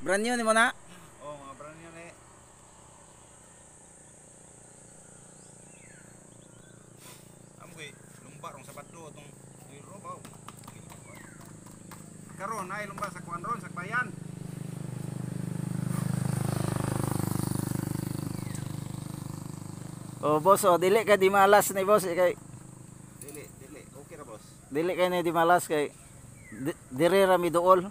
Brand new ni mo na? Oh, mga brand new ni. Amoy lumba rong sabado tong iro ba. Karon ay lumba sa kuan ron sa bayan. Oh boss, oh dili ka di malas ni boss kay Dili. Okay ra boss. dili kay ni di malas kay dire ra mi duol.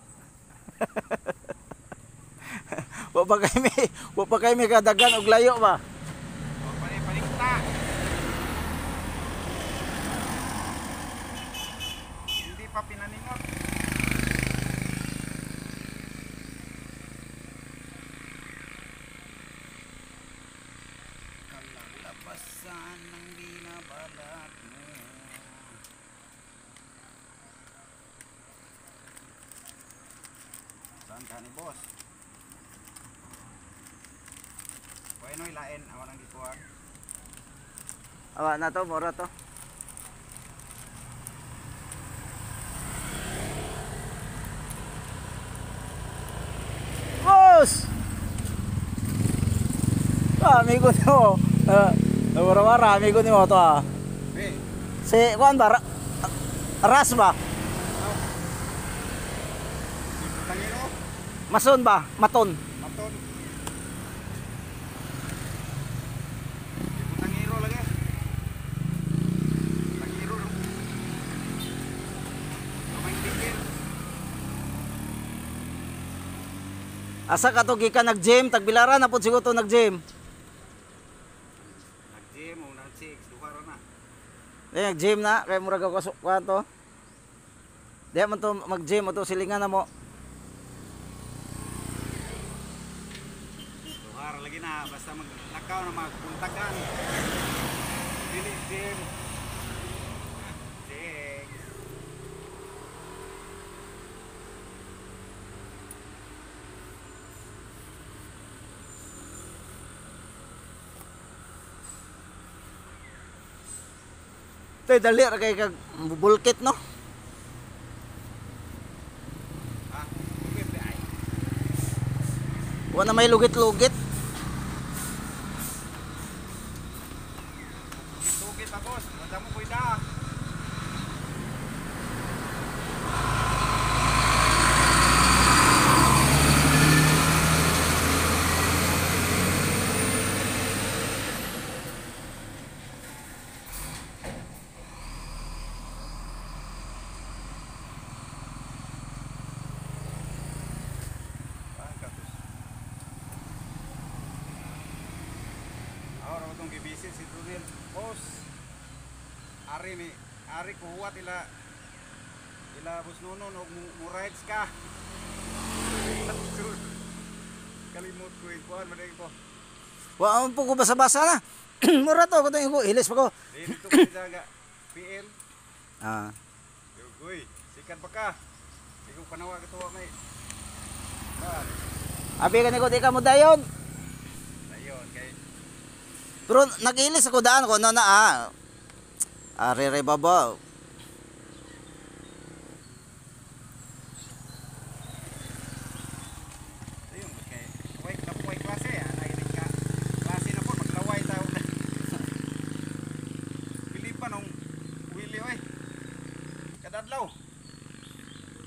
Wa pa kay mi kadagan og layo ba? Oh, panikta. Hindi pa pinaningot. Kalalabasan ng binabalat mo. Saan ka ni boss? Bueno, ilain, awan ang gikuhan. Awa na to, mura to. Boss! Amigo nyo. Wara-wara, amigo nyo to ah. Hey, Si, kuan ba? Ras ba? tangino, Mason ba? Maton? maton. Tangiro lagi. Tangiro. Kamay tigil. Asa ka to gikan nag-gym? Tagbilaran na po siguro to nag-gym. Nag-gym o nag-six, duhara na. Nag-gym na, kaya mura ka kasok ka to. Di man to mag-gym o to silingan na mo. Duhara lagi na, basta maglakaw na magpuntagan. Dili gym. Six. Tay dali ra kay kag bulkit no. Ah, okay, ay. Wa na may lugit-lugit. Sugit pa boss, wala mo kuida. Ahora itong gibisit si Trudel. Boss, ari kuhuwat ila bus nuno og murides ka. Kalimot ko ikuan man ko. Wa man po ko basa-basa na. Mura to ko to ilis pa ko. Dito ko sa PM. Ah. Uy, sikat pa ka. Ikaw panawa ka tuwa may. Abi ka ni ko di ka mo dayon. Ayun kay Pero nag-ilis ako daan ko na Are baba. ayun kay way klase ana gid ka. Klase na po maglaway tayo. Pilipan ng Willie oy. Kadadlaw.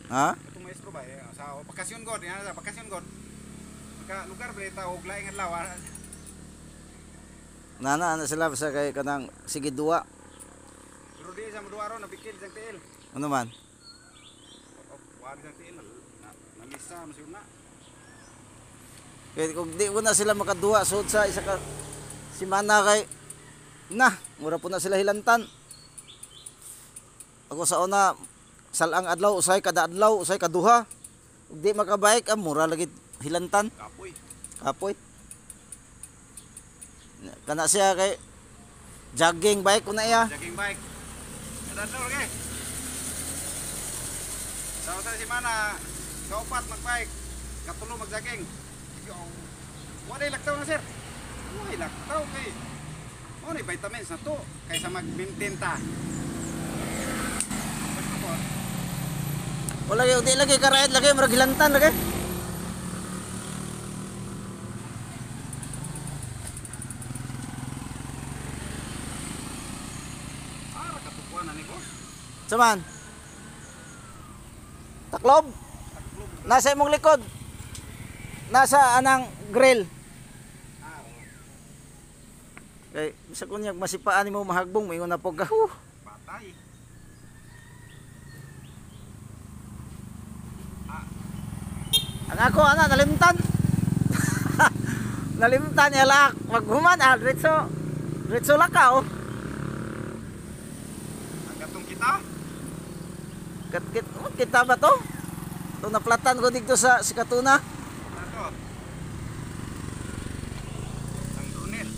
Ha? Katong maestro ba sa bakasyon god, yan sa bakasyon god. Ka lugar ba ta og laing adlaw. Nana sila sa kay kanang sige duwa. Pero di sa moduaro nabikil sang tiil. Ano man? Wag sang tiil na nalisa masud na. Kaya kung di ko na sila makaduwa sud sa isa ka simana kay mura po na sila hilantan. Ako sa una salang adlaw usay kada adlaw usay kaduha. Ug di makabike mura lagi hilantan. Kapoy. Kana siya kay jogging bike ko na iya. Jogging bike. Kadadlaw lagi. Sa si mana kaupat magbike, katulo magjogging. Wala laktaw na sir. Wala laktaw kay. Mo ni vitamins na to kaysa mag-maintain ta. Wala gyud di lagi karayat lagi murag hilantan lagi. Saman. Taklob. Nasa imong likod. Nasa anang grill. Kay bisa kunya masipaan mo mahagbong moingon na pog ka. Patay. Ang ako ana nalimtan. Nalimtan ya lak. Maghuman diretso lakaw. Agatong kita. Kita ba to? Ito naplatan ko dito sa Sikatuna. Ato. Ang Brunel.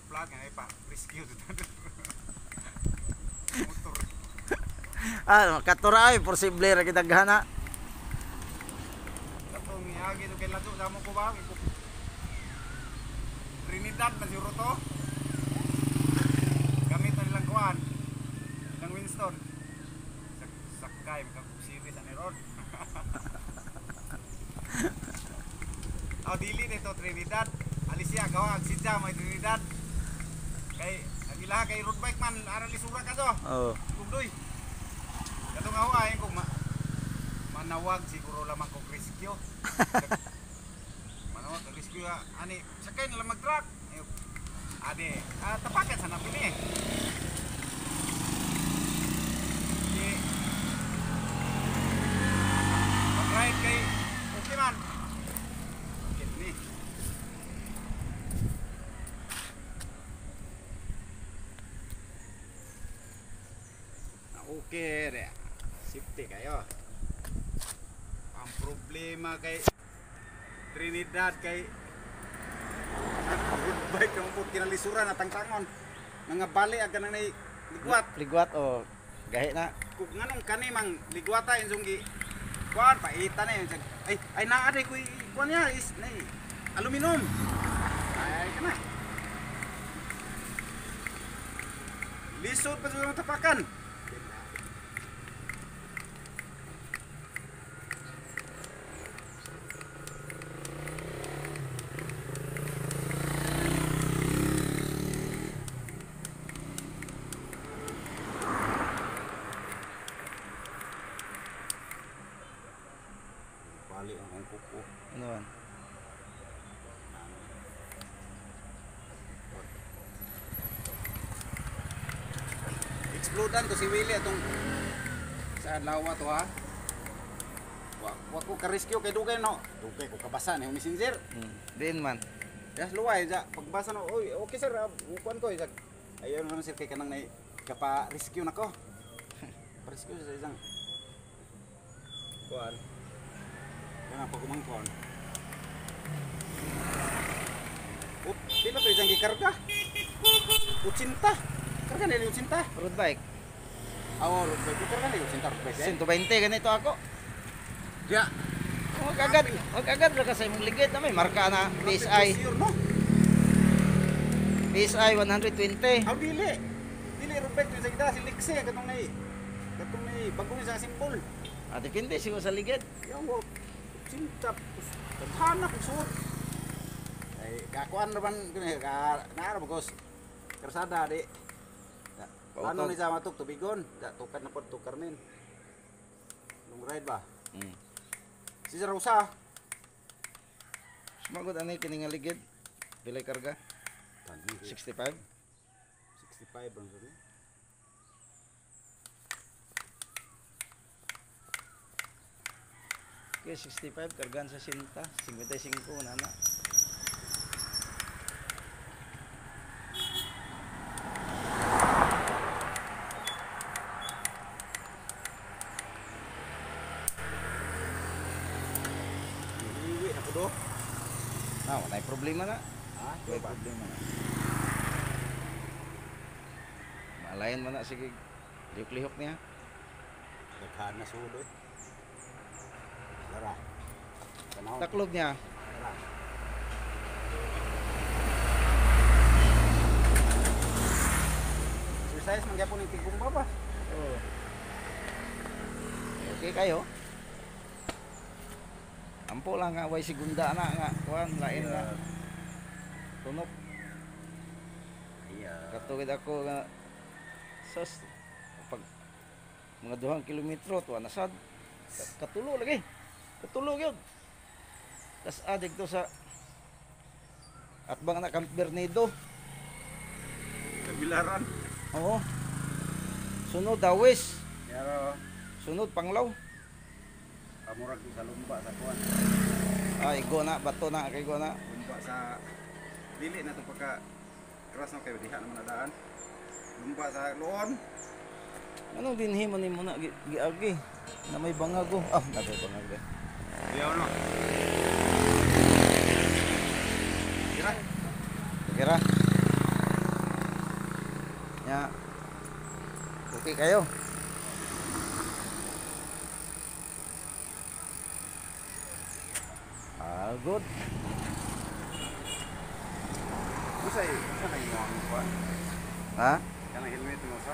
Flag nga pa. Rescue dito. Motor. Makaturay posible ra kita gana. Katong iagi to kay lato damo ko ba? Trinidad na siguro to. Gamit na nilang kuwan. Ng Winston. Sakay magkakusiri sa Neron. Dili nito Trinidad. Alicia gawag sidya may Trinidad. Kay agila kay road bike man aral lisura ka to. Oh. Kudoy. Katong ako ay kung manawag siguro lamang ko rescue. Manawag ko rescue ani sakay na lang mag-truck. Ade, tapakan sana pini. Mag-ride kay okay man. Ni. Okay deh. Safety kayo. Ang problema kay Trinidad kay road bike ang po kinalisuran na tangtangon. Mga bali aga nang ligwat. Ligwat o gahi na. Kung nganong kani mang ligwata insong gi kuan paita na yun. Ay naa de kuy kuan ya is na aluminum. Ay kana. Lisod pa sa tapakan. Bali ang kuko. Ano man? Explodan to si Willie atong sa lawa to ha. Wa ko ka-rescue kay dugay no. Dugay ko kabasa ni messenger. Din man. Yes, luway ja pagbasa no. Oy, okay sir, kuan ko isag. Ayon naman sir kay kanang nay kapa-rescue nako. Pa-rescue sa isang kuan. Kana pa kumangkon. Pila pa isang gikarga? 80. Karga na 80. Road bike. Awo, karga na 80 rupiah. 120 ganito ako. Ya. Wag agad ra ka sa imong ligid na may marka na PSI. No? PSI 120. Aw dili. Dili rupiah sa kita si Lexi katong nay. Katong nay bagong sa simbol. Depende siguro sa ligid. Yang wo cinta tadhana ko suot. Ay kakuan ra man kini ka naara bagos. Kersada di. Ano ni sa matuk tubigon, da tukar na pod tukar min. Long ride ba? Si Rosa. Sumagod ani kini nga ligid. Pilay karga? 65. 65 bang ni. Okay, 65 kargan sa sinta, 55 na na. Iwi na pudo. Wala problema na. May Coba. problema na. Malayan man na sige. Lihok-lihok niya. Daghan na sudo. Lara. Tanaw. Taklob niya. Lara. Exercise man gyapon ning tigong baba. Oh. Okay kayo. Ampo lang nga way segunda na nga kuan lain na. tunok. Iya. Katugid ako nga sas pag mga 2 kilometro tuwa na sad. Katulo lagi. Katulo gyud. Tas adik to sa at bang na Camp Bernido. Kabilaran. Oo. Sunod Dawis. Pero Sunod Panglaw. kamurag sa lumba sa kuan. Ay go na bato na kay go na. Lumba sa dili na to pagka cross na kayo diha naman nadaan. Lumba sa Loon. Anong dinhi man nimo na giagi na may bangago. Ah, nagay bangago. Diyaw no. Kira. Kira. Ya. Okay kayo. Ah, good. Usay, sa na yung kuan. Ha? Kanang helmet mo sa.